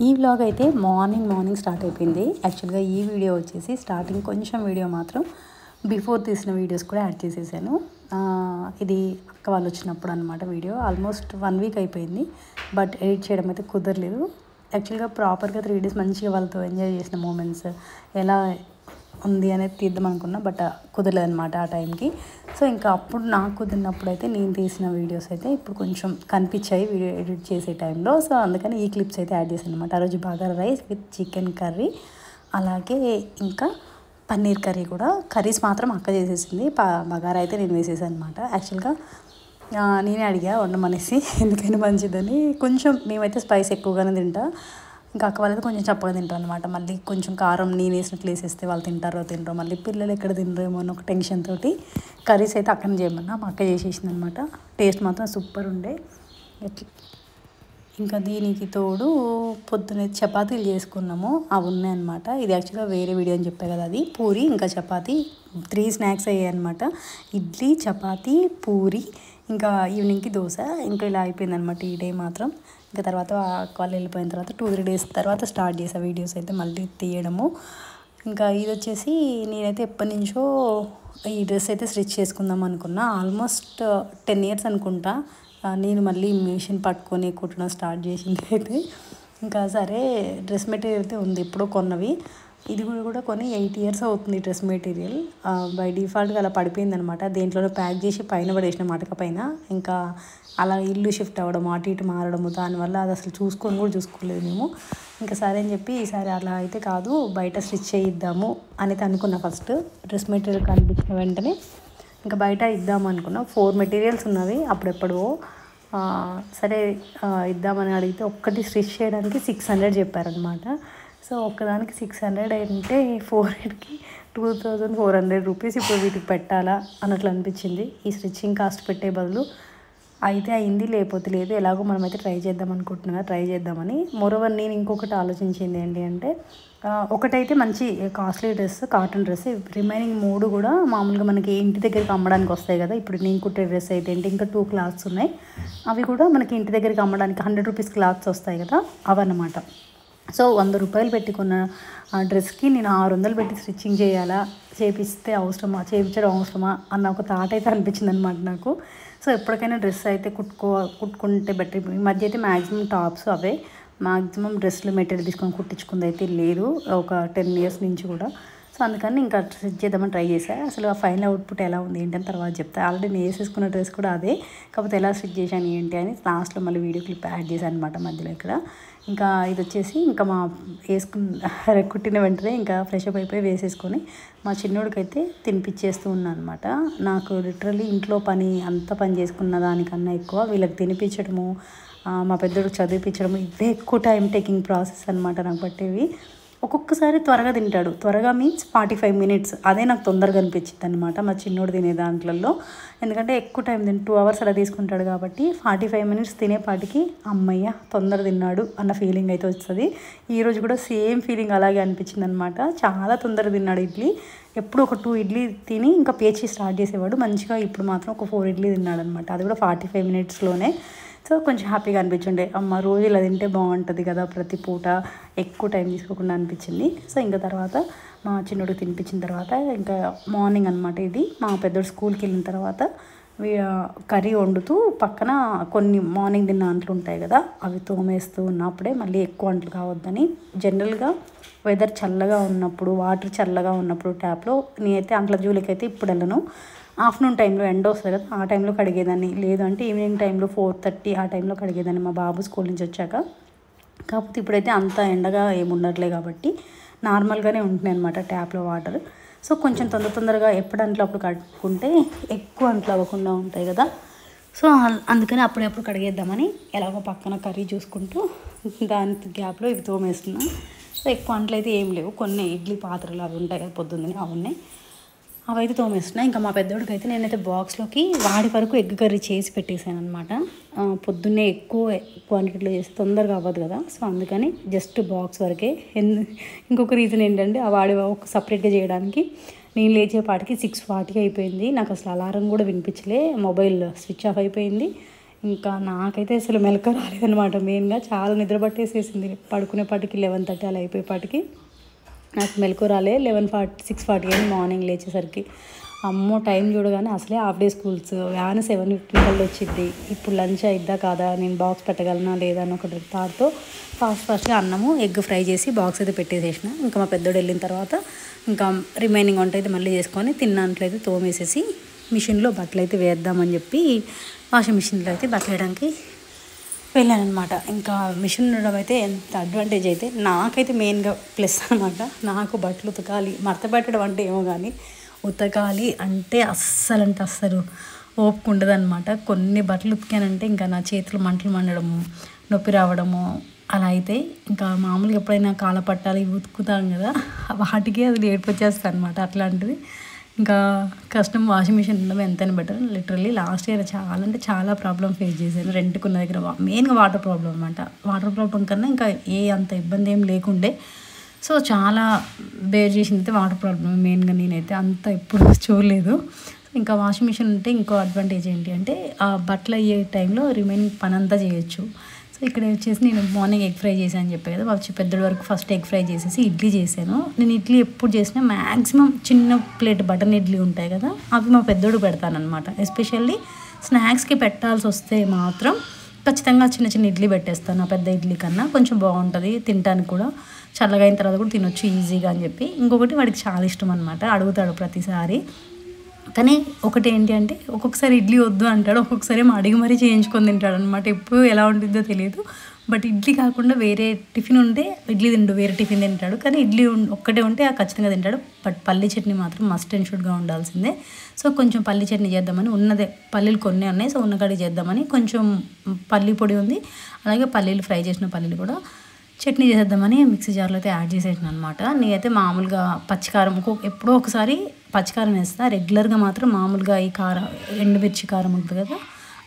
ఈ వ్లాగ్ అయితే morning start అయిపోయింది. యాక్చువల్గా ఈ వీడియో వచ్చేసి స్టార్టింగ్ కొంచెం వీడియో మాత్రం బిఫోర్ తీసిన వీడియోస్ కూడా యాడ్ చేసేసాను. ఇది అక్క వాళ్ళు వచ్చినప్పుడు అనమాట. వీడియో ఆల్మోస్ట్ 1 వీక్ అయిపోయింది, బట్ ఎడిట్ చేయడం అయితే కుదరలేదు. యాక్చువల్గా ప్రాపర్గా 3 డేస్ మంచిగా వాళ్ళతో ఎంజాయ్ చేసిన మూమెంట్స్ ఎలా ఉంది అనేది తీద్దాం అనుకున్నా, బట్ కుదరలేదు అనమాట ఆ టైంకి. సో ఇంకా అప్పుడు నాకు కుదిరినప్పుడు అయితే నేను తీసిన వీడియోస్ అయితే ఇప్పుడు కొంచెం కనిపించాయి వీడియో ఎడిట్ చేసే టైంలో. సో అందుకని ఈ క్లిప్స్ అయితే యాడ్ చేశాను అనమాట. ఆ రోజు bagara rice with chicken curry, అలాగే ఇంకా పన్నీర్ కర్రీ కూడా. కర్రీస్ మాత్రం అక్క చేసేసింది, బగారా అయితే నేను వేసేసాను అనమాట. యాక్చువల్గా నేనే అడిగా వండమనేసి, ఎందుకైనా మంచిదని. కొంచెం మేమైతే స్పైస్ ఎక్కువగానే తింటా, ఇంకా అక్క వాళ్ళైతే కొంచెం చప్పగా తింటారు అనమాట. మళ్ళీ కొంచెం కారం నేను వేసినట్లు వేసేస్తే వాళ్ళు తింటారో తినరో, మళ్ళీ పిల్లలు ఎక్కడ తినరేమో అని ఒక టెన్షన్ తోటి కర్రీస్ అయితే అక్కని చేయమన్నా, మా అక్క చేసేసింది అనమాట. టేస్ట్ మాత్రం సూపర్ ఉండే. ఇంకా దీనికి తోడు పొద్దున చపాతీలు చేసుకున్నాము, అవి ఉన్నాయన్నమాట. ఇది యాక్చువల్గా వేరే వీడియో అని చెప్పే కదా, అది పూరి ఇంకా చపాతీ 3 స్నాక్స్ అయ్యాయి అనమాట. ఇడ్లీ, చపాతీ, పూరి, ఇంకా ఈవినింగ్కి దోశ. ఇంకా ఇలా అయిపోయిందనమాట ఈ డే మాత్రం. ఇంకా తర్వాత వాళ్ళు వెళ్ళిపోయిన తర్వాత 2-3 డేస్ తర్వాత స్టార్ట్ చేసా వీడియోస్ అయితే మళ్ళీ తీయడము. ఇంకా ఇది వచ్చేసి నేనైతే ఎప్పటి నుంచో ఈ డ్రెస్ అయితే స్టిచ్ చేసుకుందాం అనుకున్నా. ఆల్మోస్ట్ 10 years అనుకుంటా నేను మళ్ళీ మిషన్ పట్టుకొని కుట్టడం స్టార్ట్ చేసింది అయితే. ఇంకా సరే డ్రెస్ మెటీరియల్ అయితే ఉంది, ఎప్పుడో కొన్నవి. ఇది కూడా కొన్ని 8 years అవుతుంది డ్రెస్ మెటీరియల్. బై డిఫాల్ట్గా అలా పడిపోయిందనమాట. దేంట్లోనో ప్యాక్ చేసి పైన పడేసిన మటక పైన. ఇంకా అలా ఇల్లు షిఫ్ట్ అవ్వడం, అటు ఇటు మారడము, దానివల్ల అది అసలు చూసుకోలేదు మేము. ఇంకా సరే అని చెప్పి ఈసారి అలా అయితే కాదు, బయట స్టిచ్ చేయిద్దాము అనేది అనుకున్నా. ఫస్ట్ డ్రెస్ మెటీరియల్ కనిపించిన వెంటనే ఇంకా బయట ఇద్దాము అనుకున్నా. 4 మెటీరియల్స్ ఉన్నవి అప్పుడెప్పుడో. సరే ఇద్దామని అడిగితే ఒక్కటి స్టిచ్ చేయడానికి 600 చెప్పారనమాట. సో ఒక్కదానికి 600 అంటే 4కి 2400 రూపీస్ ఇప్పుడు వీటికి పెట్టాలా అన్నట్లు అనిపించింది. ఈ స్టిచ్చింగ్ కాస్ట్ పెట్టే బదులు అయితే అయింది, లేకపోతే లేదు, ఎలాగో మనమైతే ట్రై చేద్దామని. మోరోవర్ నేను ఇంకొకటి ఆలోచించింది ఏంటి అంటే, ఒకటైతే మంచి costly dress, cotton dress. Remaining 3 కూడా మామూలుగా మనకి ఇంటి దగ్గరికి అమ్మడానికి వస్తాయి కదా. ఇప్పుడు నేను కుట్టే డ్రెస్ అయితే ఏంటి, ఇంకా 2 క్లాత్స్ ఉన్నాయి, అవి కూడా మనకి ఇంటి దగ్గరికి అమ్మడానికి 100 రూపీస్ క్లాత్స్ వస్తాయి కదా, అవన్నమాట. సో 100 రూపాయలు పెట్టుకున్న ఆ డ్రెస్కి నేను 600 పెట్టి స్టిచ్చింగ్ చేయించడం అవసరమా అన్న ఒక థాట్ అయితే అనిపించింది అనమాట నాకు. సో ఎప్పటికైనా డ్రెస్ అయితే కుట్టుకుంటే బెటర్. ఈ మధ్య అయితే మ్యాక్సిమం టాప్స్ అవే, మ్యాక్సిమం డ్రెస్లు మెటీరియల్ తీసుకొని కుట్టించుకుంది అయితే లేదు ఒక 10 years నుంచి కూడా. సో అందుకని ఇంకా స్టిచ్ చేద్దామని ట్రై చేశాను. అసలు ఆ ఫైనల్ అవుట్పుట్ ఎలా ఉంది ఏంటని తర్వాత చెప్తాను. ఆల్రెడీ నేను వేసేసుకున్న డ్రెస్ కూడా అదే, కాకపోతే ఎలా స్టిచ్ చేశాను ఏంటి అని లాస్ట్లో మళ్ళీ వీడియో క్లిప్ యాడ్ చేశాను అనమాట మధ్యలో ఇక్కడ. ఇంకా ఇది వచ్చేసి ఇంకా మా కుట్టిన వెంటనే ఇంకా ఫ్రెష్ అప్ అయిపోయి వేసేసుకొని మా చిన్నోడికైతే తినిపించేస్తూ ఉన్నాను అనమాట. నాకు లిటరల్లీ ఇంట్లో అంత పని చేసుకున్న దానికన్నా ఎక్కువ వీళ్ళకి తినిపించడము, మా పెద్దోడికి చదివించడము, ఇవే ఎక్కువ టైం టేకింగ్ ప్రాసెస్ అనమాట నాకు పట్టేవి. ఒక్కొక్కసారి త్వరగా తింటాడు, త్వరగా మీన్స్ 45 minutes, అదే నాకు తొందరగా అనిపించింది అనమాట మా చిన్నోడు తినే దాంట్లలో. ఎందుకంటే ఎక్కువ టైం 2 hours అలా తీసుకుంటాడు కాబట్టి 45 minutes తినేపాటికి అమ్మయ్య తొందర తిన్నాడు అన్న ఫీలింగ్ అయితే వస్తుంది. ఈరోజు కూడా సేమ్ ఫీలింగ్ అలాగే అనిపించింది అనమాట. చాలా తొందర తిన్నాడు ఇడ్లీ. ఎప్పుడు ఒక 2 ఇడ్లీ తిని ఇంకా పేచి స్టార్ట్ చేసేవాడు మంచిగా. ఇప్పుడు మాత్రం ఒక 4 ఇడ్లీ తిన్నాడు అనమాట, అది కూడా 45 minutesలోనే. సో కొంచెం హ్యాపీగా అనిపించుండే, అమ్మ రోజు ఇలా తింటే బాగుంటుంది కదా ప్రతి పూట, ఎక్కువ టైం తీసుకోకుండా అనిపించింది. సో ఇంకా తర్వాత మా చిన్నోడికి తినిపించిన తర్వాత ఇంకా మార్నింగ్ అనమాట ఇది. మా పెద్దోడు స్కూల్కి వెళ్ళిన తర్వాత కర్రీ వండుతూ పక్కన కొన్ని మార్నింగ్ తిన్న అంట్లు ఉంటాయి కదా, అవి తోమేస్తూ ఉన్నప్పుడే మళ్ళీ ఎక్కువ అంట్లు కావద్దని. జనరల్గా వెదర్ చల్లగా ఉన్నప్పుడు, వాటర్ చల్లగా ఉన్నప్పుడు ట్యాప్లో నేనైతే అంట్ల జోలికి అయితే ఇప్పుడు వెళ్ళను. ఆఫ్టర్నూన్ టైంలో ఎండ వస్తుంది కదా, ఆ టైంలో కడిగేదాన్ని, లేదంటే ఈవినింగ్ టైంలో 4:30 ఆ టైంలో కడిగేదాన్ని మా బాబు స్కూల్ నుంచి వచ్చాక. కాకపోతే ఇప్పుడైతే అంత ఎండగా ఏముండట్లే కాబట్టి నార్మల్గానే ఉంటున్నాయి అనమాట ట్యాప్లో వాటర్. సో కొంచెం తొందరగా ఎప్పుడు అంట్లో అప్పుడు కట్టుకుంటే ఎక్కువ అంట్లు అవ్వకుండా ఉంటాయి కదా. సో అందుకని అప్పుడప్పుడు కడిగేద్దామని ఎలాగో పక్కన కర్రీ చూసుకుంటూ దాని గ్యాప్లో ఇవి తోమేస్తున్నాను. సో ఎక్కువ అంట్లు అయితే ఏం లేవు, కొన్ని ఇడ్లీ పాత్రలు అవి ఉంటాయి కదా పొద్దున్నే, అవి ఉన్నాయి, అవైతే తోమేస్తున్నాయి. ఇంకా మా పెద్దోడికి అయితే నేనైతే బాక్స్లోకి వాడి వరకు ఎగ్ కర్రీ చేసి పెట్టేశాను అనమాట. పొద్దున్నే ఎక్కువ క్వాంటిటీలో చేస్తే తొందరగా అవ్వదు కదా, సో అందుకని జస్ట్ బాక్స్ వరకే. ఇంకొక రీజన్ ఏంటంటే ఆ వాడి ఒక సపరేట్గా చేయడానికి నేను లేచేపాటికి 6:40 అయిపోయింది. నాకు అసలు అలారం కూడా వినిపించలే, మొబైల్ స్విచ్ ఆఫ్ అయిపోయింది. ఇంకా నాకైతే అసలు మెలకువ రాలేదనమాట. మెయిన్గా చాలా నిద్ర పట్టేసేసింది. పడుకునేపాటికి 11:30 అలా అయిపోయేపాటికి నాకు మెలకువ రాలే. 6:40 అయింది మార్నింగ్ లేచేసరికి. అమ్మో టైం చూడగానే అసలే హాఫ్ డే స్కూల్స్, వ్యాన్ 7:15 కల్లా వచ్చింది. ఇప్పుడు లంచ్ అయిద్దా కాదా, నేను బాక్స్ పెట్టగలనా లేదా అని ఒక థాట్తో ఫాస్ట్గా అన్నము ఎగ్ ఫ్రై చేసి బాక్స్ అయితే పెట్టేసేసిన. ఇంకా మా పెద్దోడు వెళ్ళిన తర్వాత ఇంకా రిమైనింగ్ వంట అయితే మళ్ళీ చేసుకొని తిన్నాంట్లయితే తోమేసేసి మిషన్లో బట్టలు అయితే వేద్దామని చెప్పి వాషింగ్ మిషన్లో అయితే బట్టలు వేయడానికి వెళ్ళానమాట. ఇంకా మిషన్ ఉండడం అయితే ఎంత అడ్వాంటేజ్ అయితే నాకైతే మెయిన్గా ప్లస్ అనమాట. నాకు బట్టలు ఉతకాలి, మడత పెట్టడం అంటే ఏమో కానీ ఉతకాలి అంటే అస్సలు ఓపిక ఉండదన్నమాట. కొన్ని బట్టలు ఉతికానంటే ఇంకా నా చేతులు మంటలు మండడము, నొప్పి రావడము అలా అయితే ఇంకా మామూలుగా ఎప్పుడైనా కాళ్ళ పట్టాలి ఉతుకుతాం కదా, వాటికి అది ఏడుపు వచ్చేస్తాను అనమాట. అట్లాంటిది ఇంకా కష్టం. వాషింగ్ మిషన్ ఉండడం ఎంతైనా బెటర్. లిటరల్లీ లాస్ట్ ఇయర్ చాలా ప్రాబ్లం ఫేస్ చేశాను. రెంట్కున్న దగ్గర మెయిన్గా వాటర్ ప్రాబ్లం అనమాట. వాటర్ ప్రాబ్లం కన్నా ఇంకా అంత ఇబ్బంది ఏం లేకుండే. సో చాలా బేర్ చేసింది అయితే వాటర్ ప్రాబ్లం మెయిన్గా. నేనైతే అంత ఎప్పుడు చూడలేదు. ఇంకా వాషింగ్ మిషన్ ఉంటే ఇంకో అడ్వాంటేజ్ ఏంటి అంటే ఆ బట్టలు అయ్యే టైంలో రిమైనింగ్ పని అంతా చేయొచ్చు. సో ఇక్కడ వచ్చేసి నేను మార్నింగ్ ఎగ్ ఫ్రై చేశాను అని చెప్పాను కదా, వచ్చి పెద్దల వరకు ఫస్ట్ ఎగ్ ఫ్రై చేసేసి ఇడ్లీ చేశాను. నేను ఇడ్లీ ఎప్పుడు చేసినా మ్యాక్సిమం చిన్న ప్లేట్ బటన్ ఇడ్లీ ఉంటాయి కదా, అవి మా పెద్దోడు పెడతానమాట. ఎస్పెషల్లీ స్నాక్స్కి పెట్టాల్సి వస్తే మాత్రం ఖచ్చితంగా చిన్న ఇడ్లీ పెట్టేస్తాను. ఆ పెద్ద ఇడ్లీ కన్నా కొంచెం బాగుంటుంది తినడానికి కూడా, చల్లగా అయిన తర్వాత కూడా తినొచ్చు ఈజీగా అని చెప్పి. ఇంకొకటి వాడికి చాలా ఇష్టం అనమాట, అడుగుతాడు ప్రతిసారి. కానీ ఒకటి ఏంటి అంటే ఒక్కొక్కసారి ఇడ్లీ వద్దు అంటాడు, ఒక్కొక్కసారి అడిగి మరీ చేయించుకొని తింటాడు అనమాట. ఎప్పుడు ఎలా ఉంటుందో తెలియదు. బట్ ఇడ్లీ కాకుండా వేరే టిఫిన్ ఉంటే ఇడ్లీ తిండు, వేరే టిఫిన్ తింటాడు. కానీ ఇడ్లీ ఒక్కటే ఉంటే ఖచ్చితంగా తింటాడు. బట్ పల్లీ చట్నీ మాత్రం మస్ట్ అండ్ షుడ్గా ఉండాల్సిందే. సో కొంచెం పల్లీ చట్నీ చేద్దామని, ఉన్నదే పల్లీలు కొన్ని ఉన్నాయి, సో ఉన్న కాడికి చేద్దామని కొంచెం పల్లీ పొడి ఉంది, అలాగే పల్లీలు ఫ్రై చేసిన పల్లీలు కూడా చట్నీ చేసేద్దామని మిక్సీ జార్లో అయితే యాడ్ చేసేసాను అనమాట. నేనైతే మామూలుగా పచ్చికారం ఎప్పుడో ఒకసారి పచ్చికారం వేస్తాను, రెగ్యులర్గా మాత్రం మామూలుగా ఈ కారం ఎండుమిర్చి కారం ఉంటుంది కదా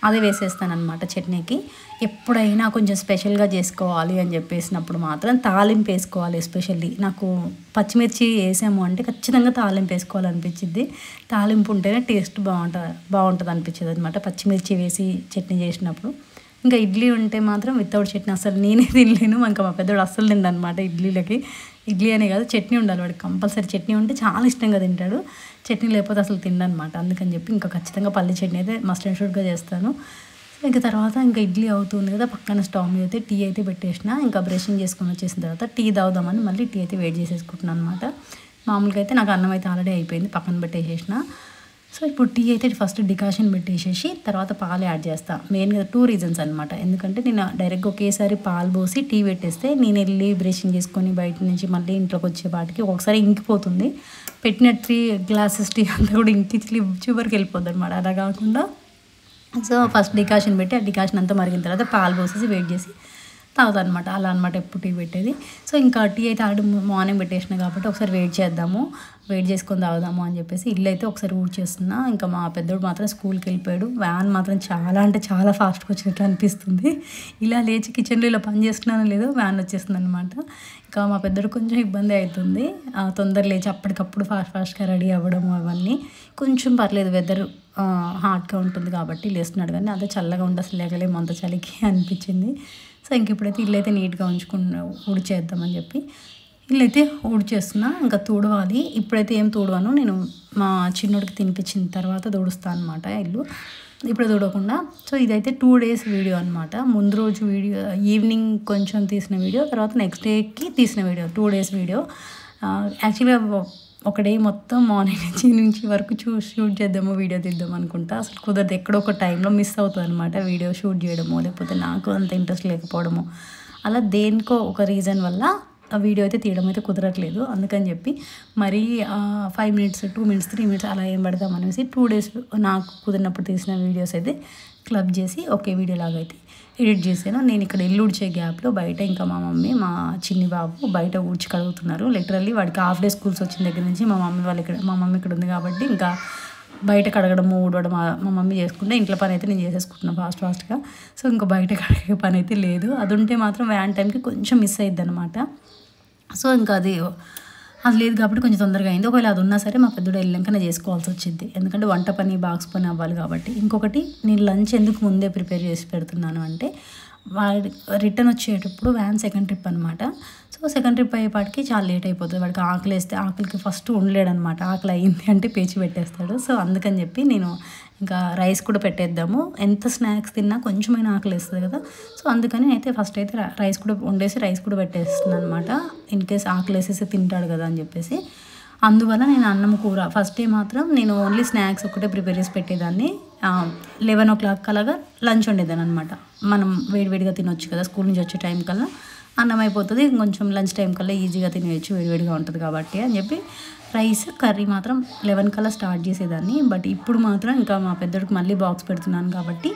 అదే వేసేస్తాను అనమాట చట్నీకి. ఎప్పుడైనా కొంచెం స్పెషల్గా చేసుకోవాలి అని చెప్పేసినప్పుడు మాత్రం తాలింపు వేసుకోవాలి. ఎస్పెషల్లీ నాకు పచ్చిమిర్చి వేసాము అంటే ఖచ్చితంగా తాలింపు వేసుకోవాలనిపించింది. తాలింపు ఉంటేనే టేస్ట్ బాగుంటుంది అనిపించేది అనమాట పచ్చిమిర్చి వేసి చట్నీ చేసినప్పుడు. ఇంకా ఇడ్లీ ఉంటే మాత్రం వితౌట్ చట్నీ అసలు నేనే తినలేను. ఇంకా మా పెద్దోడు అస్సలు తిండనమాట ఇడ్లీలకి. ఇడ్లీ అనే కాదు చట్నీ ఉండాలి వాడికి, కంపల్సరీ చట్నీ ఉంటే చాలా ఇష్టంగా తింటాడు. చట్నీ లేకపోతే అసలు తినడనమాట. అందుకని చెప్పి ఇంకా ఖచ్చితంగా పల్లి చట్నీ అయితే మస్ట్ అండ్ షుడ్గా చేస్తాను. ఇంకా తర్వాత ఇంకా ఇడ్లీ అవుతుంది కదా, పక్కన స్టవ్ మీద అయితే టీ అయితే పెట్టేసిన. ఇంకా బ్రషింగ్ చేసుకొని వచ్చేసిన తర్వాత టీ తాగుదామని మళ్ళీ టీ అయితే వెయిట్ చేసేసుకుంటున్నాను అనమాట. మామూలుగా అయితే నాకు అన్నం అయితే ఆల్రెడీ అయిపోయింది, పక్కన పెట్టేసేసిన. సో ఇప్పుడు టీ అయితే ఫస్ట్ డికాషన్ పెట్టేసేసి తర్వాత పాలు యాడ్ చేస్తాను. మెయిన్గా 2 రీజన్స్ అనమాట. ఎందుకంటే నేను డైరెక్ట్గా ఒకేసారి పాలు పోసి టీ పెట్టేస్తే నేను వెళ్ళి బ్రషింగ్ చేసుకొని బయట నుంచి మళ్ళీ ఇంట్లోకి వచ్చేపాటికి ఒకసారి ఇంకిపోతుంది. పెట్టిన 3 గ్లాసెస్ టీ అంతా కూడా ఇంకి చివరికి వెళ్ళిపోద్ది అనమాట. అలా కాకుండా సో ఫస్ట్ డికాషన్ పెట్టి ఆ డికాషన్ అంతా మరిగిన తర్వాత పాలు పోసేసి వెయిట్ చేసి తాగుతాను అనమాట. అలా అనమాట ఎప్పుడు టీ పెట్టేది. సో ఇంకా టీ అయితే ఆల్రెడీ మార్నింగ్ పెట్టేసిన కాబట్టి ఒకసారి వెయిట్ చేసుకొని తాగుదాము అని చెప్పేసి ఇల్లు అయితే ఒకసారి ఊడ్చేస్తున్నా. ఇంకా మా పెద్దోడు మాత్రం స్కూల్కి వెళ్ళిపోయాడు. వ్యాన్ మాత్రం చాలా ఫాస్ట్గా వచ్చినట్లు అనిపిస్తుంది. ఇలా లేచి కిచెన్లో ఇలా పని చేస్తున్నానో లేదో వ్యాన్ వచ్చేస్తుంది అనమాట. ఇంకా మా పెద్దోడు కొంచెం ఇబ్బంది అవుతుంది, తొందర లేచి అప్పటికప్పుడు ఫాస్ట్గా రెడీ అవ్వడము అవన్నీ. కొంచెం పర్లేదు, వెదర్ హాట్గా ఉంటుంది కాబట్టి లేస్తున్నాడు. కానీ అదే చల్లగా ఉండి అసలు లేకలేము అంత చలికి అనిపించింది. సో ఇంక ఇప్పుడైతే ఇల్లు అయితే నీట్గా ఊడ్చేద్దామని చెప్పి ఇల్లు అయితే ఊడ్చేస్తున్నా. ఇంకా తుడవాలి. ఇప్పుడైతే ఏం తుడవను, నేను మా చిన్నోడికి తినిపించిన తర్వాత తుడుస్తాను అనమాట ఇల్లు, ఇప్పుడు తుడవకుండా. సో ఇదైతే 2 days వీడియో అనమాట. ముందు రోజు వీడియో ఈవినింగ్ కొంచెం తీసిన వీడియో, తర్వాత నెక్స్ట్ డేకి తీసిన వీడియో, 2 days వీడియో. యాక్చువల్గా ఒక డే మొత్తం మార్నింగ్ నుంచి వరకు షూట్ చేద్దాము, వీడియో తీద్దాం అనుకుంటా. అసలు కుదరదు, ఎక్కడో ఒక టైంలో మిస్ అవుతుంది అనమాట వీడియో షూట్ చేయడము, లేకపోతే నాకు అంత ఇంట్రెస్ట్ లేకపోవడము, అలా దేనికో ఒక రీజన్ వల్ల ఆ వీడియో అయితే తీయడం అయితే కుదరట్లేదు. అందుకని చెప్పి మరీ 5 minutes 2 minutes 3 minutes అలా ఏం పడతాం అనేసి 2 days నాకు కుదిరినప్పుడు తీసిన వీడియోస్ అయితే క్లబ్ చేసి ఒకే వీడియో లాగా అయితే ఎడిట్ చేశాను. నేను ఇక్కడ ఇల్లు ఊడ్చే గ్యాప్లో బయట ఇంకా మా మమ్మీ మా చిన్ని బాబు బయట ఊడ్చి కడుగుతున్నారు. లిటరల్లీ వాడికి హాఫ్ డే స్కూల్స్ వచ్చిన దగ్గర నుంచి మా మమ్మీ ఇక్కడ ఉంది కాబట్టి ఇంకా బయట కడగడము ఊడవడం మా మమ్మీ చేసుకుంటే ఇంట్లో పని అయితే నేను చేసేసుకుంటున్నాను ఫాస్ట్గా. సో ఇంకా బయట కడిగే పని అయితే లేదు. అది ఉంటే మాత్రం వ్యాన్ టైంకి కొంచెం మిస్ అయ్యిద్ది అనమాట. సో ఇంకా అది అది లేదు కాబట్టి కొంచెం తొందరగా అయింది. ఒకవేళ అది ఉన్నా సరే మా పెద్దోడు వెళ్ళాకనే చేసుకోవాల్సి వచ్చింది, ఎందుకంటే వంట పని బాక్స్ పని అవ్వాలి కాబట్టి. ఇంకొకటి, నేను లంచ్ ఎందుకు ముందే ప్రిపేర్ చేసి పెడుతున్నాను అంటే, వాడి రిటర్న్ వచ్చేటప్పుడు వ్యాన్ సెకండ్ ట్రిప్ అనమాట. సో సెకండ్ ట్రిప్ అయ్యేపాటికి చాలా లేట్ అయిపోతుంది. వాడికి ఆకలి వేస్తే ఆకలికి ఫస్ట్ ఉండలేడనమాట, ఆకలి అయింది అంటే పేచి పెట్టేస్తాడు. సో అందుకని చెప్పి నేను ఇంకా రైస్ కూడా పెట్టేద్దాము, ఎంత స్నాక్స్ తిన్నా కొంచెమైనా ఆకలి వేస్తుంది కదా. సో అందుకని అయితే ఫస్ట్ అయితే రైస్ కూడా వండేసి రైస్ కూడా పెట్టేస్తున్నాను అనమాట, ఇన్ కేస్ ఆకలి వేసేసి తింటాడు కదా అని చెప్పేసి. అందువల్ల నేను అన్నం కూర ఫస్ట్ డే మాత్రం నేను ఓన్లీ స్నాక్స్ ఒకటే ప్రిపేర్ చేసి పెట్టేదాన్ని. 11 o'clock అలాగా లంచ్ వండేదాన్ని అనమాట. మనం వేడివేడిగా తినొచ్చు కదా, స్కూల్ నుంచి వచ్చే టైం కల్లా అన్నం అయిపోతుంది, కొంచెం లంచ్ టైం కల్లా ఈజీగా తినేయచ్చు, వేడివేడిగా ఉంటుంది కాబట్టి అని చెప్పి రైస్ కర్రీ మాత్రం 11 కల్లా స్టార్ట్ చేసేదాన్ని. బట్ ఇప్పుడు మాత్రం ఇంకా మా పెద్దోడికి మళ్ళీ బాక్స్ పెడుతున్నాను కాబట్టి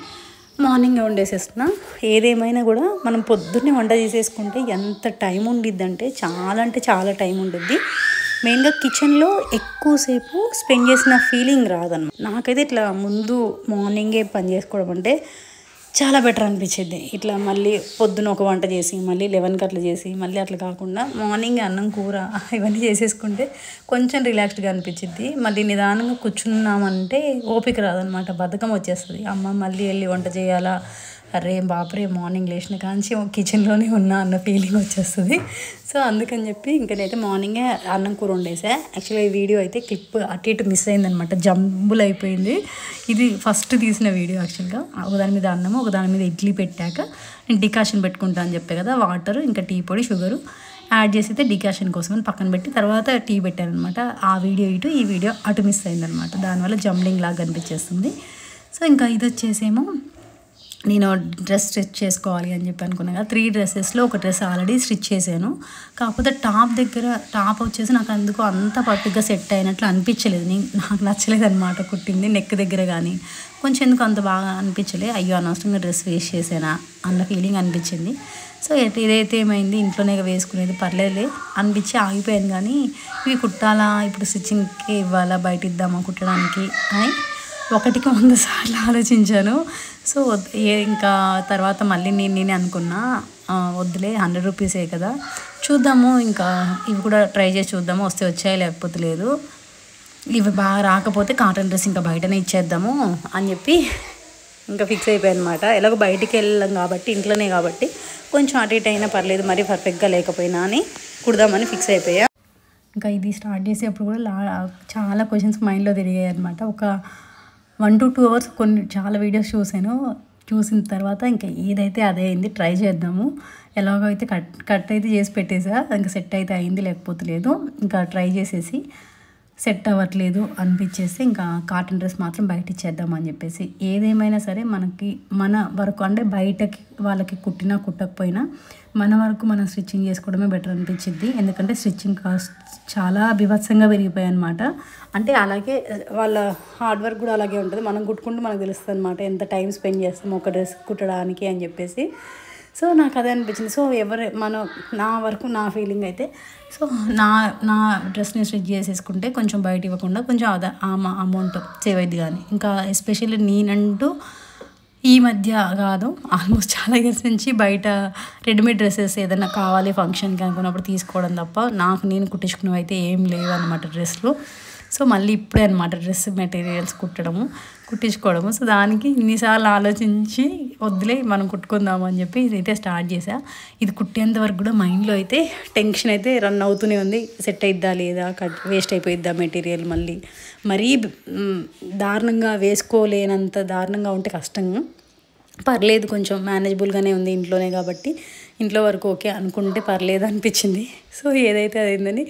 మార్నింగ్ వండేసేస్తున్నా. ఏదేమైనా కూడా మనం పొద్దున్నే వంట చేసేసుకుంటే ఎంత టైం ఉండిద్దంటే చాలా టైం ఉండిద్ది. మెయిన్గా కిచెన్లో ఎక్కువసేపు స్పెండ్ చేసిన ఫీలింగ్ రాదన్నమాట. నాకైతే ఇట్లా ముందు మార్నింగే పని చేసుకోవడం అంటే చాలా బెటర్ అనిపించేది. ఇట్లా మళ్ళీ పొద్దున ఒక వంట చేసి మళ్ళీ 11కి అట్లా చేసి మళ్ళీ అట్లా కాకుండా మార్నింగ్ అన్నం కూర ఇవన్నీ చేసేసుకుంటే కొంచెం రిలాక్స్డ్గా అనిపించింది. మళ్ళీ నిదానంగా కూర్చున్నామంటే ఓపిక రాదనమాట, బద్ధకం వచ్చేస్తుంది. అమ్మ మళ్ళీ వెళ్ళి వంట చేయాలా, అరే బాపరే మార్నింగ్ లేచిన కాంచి కిచెన్లోనే ఉన్నా అన్న ఫీలింగ్ వచ్చేస్తుంది. సో అందుకని చెప్పి ఇంకనైతే మార్నింగే అన్నం కూర వండేసా. యాక్చువల్గా ఈ వీడియో అయితే క్లిప్ అటు ఇటు మిస్ అయిందనమాట, జంబుల్ అయిపోయింది. ఇది ఫస్ట్ తీసిన వీడియో యాక్చువల్గా. ఒకదాని మీద అన్నము ఒకదాని మీద ఇడ్లీ పెట్టాక నేను డికాషన్ పెట్టుకుంటా అని చెప్పే కదా, వాటర్ ఇంకా టీ పొడి షుగరు యాడ్ చేసి అయితే డికాషన్ కోసం అని పక్కన పెట్టి తర్వాత టీ పెట్టాను అనమాట. ఆ వీడియో ఇటు ఈ వీడియో అటు మిస్ అయిందనమాట, దానివల్ల జంబ్లింగ్ లాగా కనిపించేస్తుంది. సో ఇంకా ఇది వచ్చేసేమో నేను డ్రెస్ స్టిచ్ చేసుకోవాలి అని చెప్పి అనుకున్నాను కదా. 3 డ్రెస్సెస్లో ఒక డ్రెస్ ఆల్రెడీ స్టిచ్ చేశాను, కాకపోతే టాప్ వచ్చేసి నాకు అందుకు అంత పర్ఫెక్ట్గా సెట్ అయినట్లు అనిపించలేదు. నాకు నచ్చలేదు అనమాట కుట్టింది. నెక్ దగ్గర కానీ కొంచెం ఎందుకు అంత బాగా అనిపించలేదు. అయ్యో అనవసరంగా డ్రెస్ వేస్ట్ చేసానా అన్న ఫీలింగ్ అనిపించింది. సో ఇదైతే ఏమైంది, ఇంట్లోనే వేసుకునేది పర్లేదులే అనిపించి ఆగిపోయాను. కానీ ఇవి కుట్టాలా, ఇప్పుడు స్టిచ్చింగ్కి ఇవ్వాలా, బయట ఇద్దామా కుట్టడానికి అని 100 సార్లు ఆలోచించాను. సో ఇంకా తర్వాత మళ్ళీ నేనే అనుకున్నా, వద్దులే 100 రూపీసే కదా, చూద్దాము ఇంకా ఇవి కూడా ట్రై చేసి చూద్దాము, వస్తే వచ్చాయి లేకపోతే లేదు. ఇవి బాగా రాకపోతే కాటన్ డ్రెస్ ఇంకా బయటనే ఇచ్చేద్దాము అని చెప్పి ఇంకా ఫిక్స్ అయిపోయాను అనమాట. ఎలాగో బయటికి వెళ్ళాం కాబట్టి ఇంట్లోనే కాబట్టి కొంచెం అటు ఇటు అయినా పర్లేదు, మరీ పర్ఫెక్ట్గా లేకపోయినా అని కుడదామని ఫిక్స్ అయిపోయా. ఇంకా ఇది స్టార్ట్ చేసేప్పుడు కూడా చాలా క్వశ్చన్స్ మైండ్లో తిరిగాయి అనమాట. ఒక 1 to 2 hours చాలా వీడియోస్ చూసిన తర్వాత ఇంకా ఏదైతే అదే అయింది, ట్రై చేద్దాము. ఎలాగో అయితే కట్ అయితే చేసి పెట్టేసా, ఇంకా సెట్ అయితే అయింది లేకపోతే లేదు. ఇంకా ట్రై చేసేసి సెట్ అవ్వట్లేదు అనిపించేసి ఇంకా కాటన్ డ్రెస్ మాత్రం బయట ఇచ్చేద్దాం అని చెప్పేసి. ఏదేమైనా సరే మనకి మన వరకు అంటే బయటకి వాళ్ళకి కుట్టినా కుట్టకపోయినా మన వరకు మనం స్టిచ్చింగ్ చేసుకోవడమే బెటర్ అనిపించింది. ఎందుకంటే స్టిచ్చింగ్ కాస్ట్ చాలా బీభత్సంగా పెరిగిపోయాయి అనమాట. అంటే అలాగే వాళ్ళ హార్డ్ వర్క్ కూడా అలాగే ఉంటుంది, మనం కుట్టుకుంటూ మనకు తెలుస్తుంది అనమాట ఎంత టైం స్పెండ్ చేస్తాము ఒక డ్రెస్ కుట్టడానికి అని చెప్పేసి. సో నాకు అదే అనిపించింది. సో నా వరకు నా ఫీలింగ్ అయితే, సో నా డ్రెస్ని స్టిచ్ చేసేసుకుంటే కొంచెం బయట ఇవ్వకుండా కొంచెం అమౌంట్ సేవ్ అయింది. కానీ ఇంకా ఎస్పెషల్లీ నేనంటూ ఈ మధ్య కాదు, ఆల్మోస్ట్ చాలా ఇయర్స్ నుంచి బయట రెడీమేడ్ డ్రెస్సెస్ ఏదైనా కావాలి ఫంక్షన్కి అనుకున్నప్పుడు తీసుకోవడం తప్ప నాకు నేను కుట్టించుకున్నవి అయితే ఏం లేవు అనమాట డ్రెస్లు. సో మళ్ళీ ఇప్పుడే అనమాట డ్రెస్ మెటీరియల్స్ కుట్టించుకోవడము. సో దానికి ఇన్నిసార్లు ఆలోచించి వద్దులే మనం కుట్టుకుందాము అని చెప్పి ఇదైతే స్టార్ట్ చేసా. ఇది కుట్టేంత వరకు కూడా మైండ్లో అయితే టెన్షన్ అయితే రన్ అవుతూనే ఉంది. సెట్ అయిద్దా లేదా, వేస్ట్ అయిపోయిద్దా మెటీరియల్, మరీ దారుణంగా వేసుకోలేనంత దారుణంగా ఉంటే కష్టం. పర్లేదు కొంచెం మేనేజబుల్గానే ఉంది, ఇంట్లోనే కాబట్టి ఇంట్లో వరకు ఓకే అనుకుంటే పర్లేదు అనిపించింది. సో ఏదైతే అదైందని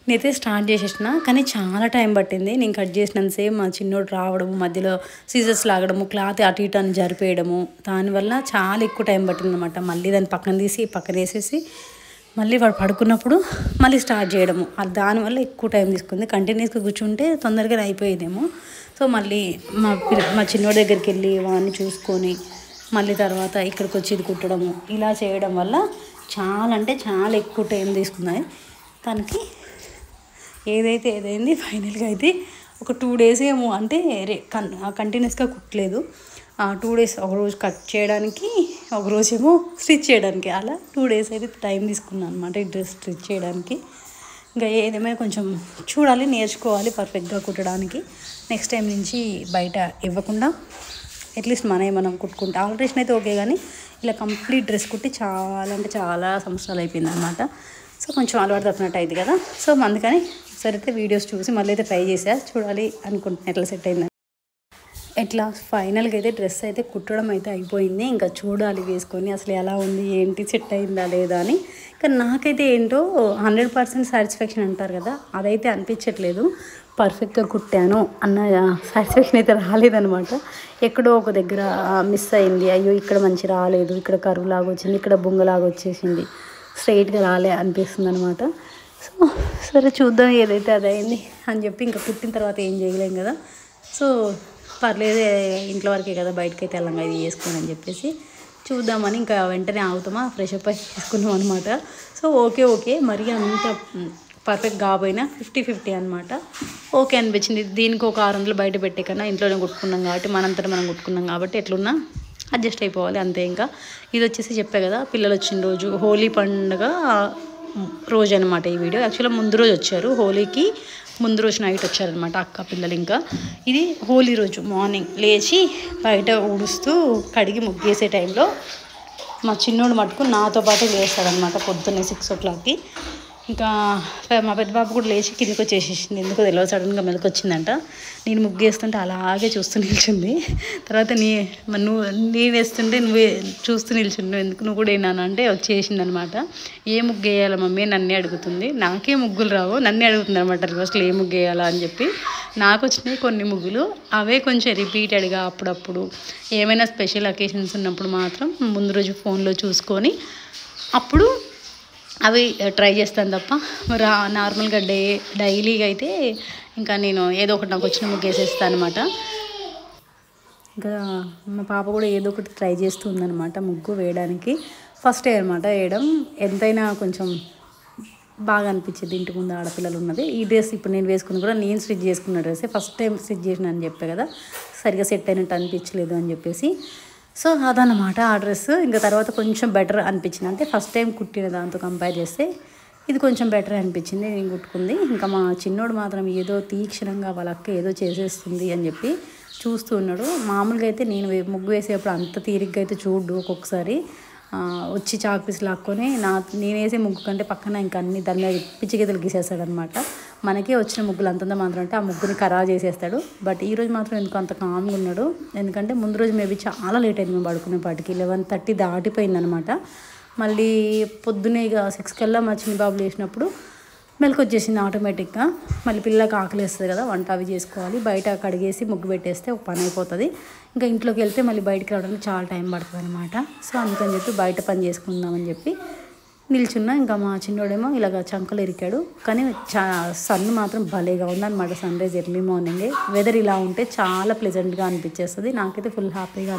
నేనైతే స్టార్ట్ చేసేసిన. కానీ చాలా టైం పట్టింది. నేను కట్ చేసినంతసేపు మా చిన్నోడు రావడము, మధ్యలో సీజర్స్ లాగడము, క్లాత్ అటు ఇటు అని జరిపేయడము, దానివల్ల చాలా ఎక్కువ టైం పట్టింది అనమాట. మళ్ళీ దాన్ని పక్కన వేసేసి మళ్ళీ వాడు పడుకున్నప్పుడు మళ్ళీ స్టార్ట్ చేయడము, దానివల్ల ఎక్కువ టైం తీసుకుంది. కంటిన్యూస్గా కూర్చుంటే తొందరగా అయిపోయేదేమో. సో మళ్ళీ మా చిన్నోడి దగ్గరికి వెళ్ళి వాడిని చూసుకొని మళ్ళీ తర్వాత ఇక్కడికి వచ్చి ఇది కుట్టడము, ఇలా చేయడం వల్ల చాలా ఎక్కువ టైం తీసుకున్నాయి దానికి. ఏదైంది ఫైనల్గా అయితే ఒక 2 days ఏమో, అంటే కంటిన్యూస్గా కుట్టలేదు. 2 days, ఒకరోజు కట్ చేయడానికి, ఒకరోజేమో స్టిచ్ చేయడానికి, అలా 2 days అయితే టైం తీసుకున్నాను అనమాట ఈ డ్రెస్ స్టిచ్ చేయడానికి. ఇంకా ఏదేమైనా కొంచెం చూడాలి, నేర్చుకోవాలి పర్ఫెక్ట్గా కుట్టడానికి. నెక్స్ట్ టైం నుంచి బయట ఇవ్వకుండా అట్లీస్ట్ మనం కుట్టుకుంటే ఆల్టరేషన్ అయితే ఓకే, కానీ ఇలా కంప్లీట్ డ్రెస్ కుట్టి చాలా అంటే చాలా సంవత్సరాలు అయిపోయింది అనమాట. సో కొంచెం అలవాటు తప్పినట్టు అయింది కదా. సో అందుకని ఒకసారి అయితే వీడియోస్ చూసి మళ్ళీ అయితే ట్రై చేసా, చూడాలి అనుకుంటున్నాను ఎట్లా సెట్ అయిందని. ఎట్లా ఫైనల్గా అయితే డ్రెస్ అయితే కుట్టడం అయితే అయిపోయింది. ఇంకా చూడాలి వేసుకొని అసలు ఎలా ఉంది ఏంటి, సెట్ అయిందా లేదా అని. కానీ నాకైతే ఏంటో 100% సాటిస్ఫాక్షన్ అంటారు కదా, అదైతే అనిపించట్లేదు. పర్ఫెక్ట్గా కుట్టాను అన్న సాటిస్ఫాక్షన్ అయితే రాలేదనమాట. ఎక్కడో ఒక దగ్గర మిస్ అయింది, అయ్యో ఇక్కడ మంచి రాలేదు, ఇక్కడ కరువు లాగా వచ్చింది, ఇక్కడ బొంగలాగా వచ్చేసింది, స్ట్రైట్గా రాలే అనిపిస్తుంది అనమాట. సో సరే చూద్దాం, ఏదైతే అదైంది అని చెప్పి ఇంకా కుట్టిన తర్వాత ఏం చేయలేం కదా. సో పర్లేదు ఇంట్లో వరకే కదా, బయటకి అయితే వెళ్ళంగా ఇది వేసుకొని అని చెప్పేసి చూద్దామని ఇంకా వెంటనే ఆగుతామా, ఫ్రెష్ అప్ చేసుకున్నాం అనమాట. సో ఓకే మరి అంత పర్ఫెక్ట్ కాబోయినా 50-50 అనమాట. ఓకే అనిపించింది. దీనికి ఒక 600 బయట పెట్టే కన్నా ఇంట్లోనే కుట్టుకున్నాం కాబట్టి, మనంతటా మనం కుట్టుకున్నాం కాబట్టి ఎట్లున్నా అడ్జస్ట్ అయిపోవాలి అంతే. ఇంకా ఇది వచ్చేసి చెప్పా కదా, పిల్లలు వచ్చిన రోజు హోలీ పండుగ రోజు అనమాట ఈ వీడియో. యాక్చువల్గా ముందు రోజు వచ్చారు, హోలీకి ముందు రోజు నైట్ వచ్చారనమాట అక్క పిల్లలు. ఇంకా ఇది హోలీ రోజు మార్నింగ్ లేచి బయట ఊడుస్తూ కడిగి ముగ్గేసే టైంలో మా చిన్నోడు మటుకు నాతో పాటు లేస్తాడనమాట పొద్దున్నే 6 o'clockకి. ఇంకా మా పెద్ద బాబు కూడా లేచి కిందకి వచ్చేసేసింది, ఎందుకో తెలియదు సడన్గా మెలకు వచ్చిందంట. నేను ముగ్గేస్తుంటే అలాగే చూస్తూ నిల్చుంది. తర్వాత నేను వేస్తుంటే నువ్వే చూస్తూ నిల్చుండు, ఎందుకు నువ్వు కూడా ఏనా అంటే వచ్చేసింది అనమాట. ఏ ముగ్గు వేయాలా మమ్మీ నన్నే అడుగుతుంది, నాకే ముగ్గులు రావు, నన్నే అడుగుతుంది అనమాట అసలు ఏ ముగ్గు వేయాలా అని చెప్పి. నాకు వచ్చినాయి కొన్ని ముగ్గులు, అవే కొంచెం రిపీటెడ్గా అప్పుడప్పుడు ఏమైనా స్పెషల్ అకేషన్స్ ఉన్నప్పుడు మాత్రం ముందు రోజు ఫోన్లో చూసుకొని అప్పుడు అవి ట్రై చేస్తాను తప్ప నార్మల్గా డైలీగా అయితే ఇంకా నేను ఏదో ఒకటి నాకు వచ్చిన ముగ్గు వేసేస్తాను అనమాట. ఇంకా మా పాప కూడా ఏదో ఒకటి ట్రై చేస్తుందనమాట ముగ్గు వేయడానికి. ఫస్ట్ డే అనమాట వేయడం, ఎంతైనా కొంచెం బాగా అనిపించింది ఇంటి ముందు ఆడపిల్లలు ఉన్నది. ఈ డ్రెస్ ఇప్పుడు నేను వేసుకుని కూడా నేను స్టిచ్ చేసుకున్న డ్రెస్సే, ఫస్ట్ టైం స్టిచ్ చేసిన అని చెప్పే కదా, సరిగా సెట్ అయినట్టు అనిపించలేదు అని చెప్పేసి. సో అదనమాట ఆ డ్రెస్. ఇంకా తర్వాత కొంచెం బెటర్ అనిపించింది, అంటే ఫస్ట్ టైం కుట్టిన దాంతో కంపేర్ చేస్తే ఇది కొంచెం బెటర్ అనిపించింది నేను కుట్టుకుంది. ఇంకా మా చిన్నోడు మాత్రం ఏదో తీక్షణంగా వాళ్ళ అక్క ఏదో చేసేస్తుంది అని చెప్పి చూస్తూ ఉన్నాడు. మామూలుగా అయితే నేను ముగ్గు వేసేటప్పుడు అంత తీరిగ్గా అయితే చూడు, ఒక్కొక్కసారి వచ్చి చాక్ పీస్ లాక్కొని నేను వేసే ముగ్గు కంటే పక్కన ఇంకా అన్ని దాని మీద పిచ్చి గీతలు గీసేస్తాడనమాట. మనకే వచ్చిన ముగ్గులు అంతంత మాత్రం అంటే ఆ ముగ్గుని ఖరాబ్ చేసేస్తాడు. బట్ ఈరోజు మాత్రం ఎందుకు అంత కామ్గా ఉన్నాడు, ఎందుకంటే ముందు రోజు మేబీ చాలా లేట్ అయింది మేము పడుకునేపాటికి, 11:30 దాటిపోయిందనమాట. మళ్ళీ పొద్దునే ఇక 6 కల్లా మా చిన్న బాబు లేచినప్పుడు మెలకు వచ్చేసింది ఆటోమేటిక్గా. మళ్ళీ పిల్లలకు ఆకలి వేస్తుంది కదా, వంట అవి చేసుకోవాలి, బయట కడిగేసి ముగ్గు పెట్టేస్తే ఒక పని అయిపోతుంది. ఇంకా ఇంట్లోకి వెళ్తే మళ్ళీ బయటికి రావడానికి చాలా టైం పడుతుంది అనమాట. సో అందుకని చెప్పి బయట పని చేసుకుందామని చెప్పి నిల్చున్నా. ఇంకా మా చిన్నోడేమో ఇలాగ చంకలు ఇరికాడు. కానీ సన్ మాత్రం భలేగా ఉందన్నమాట, సన్ రైజ్ ఎర్లీ మార్నింగే. వెదర్ ఇలా ఉంటే చాలా ప్లెజెంట్గా అనిపించేస్తుంది, నాకైతే ఫుల్ హ్యాపీగా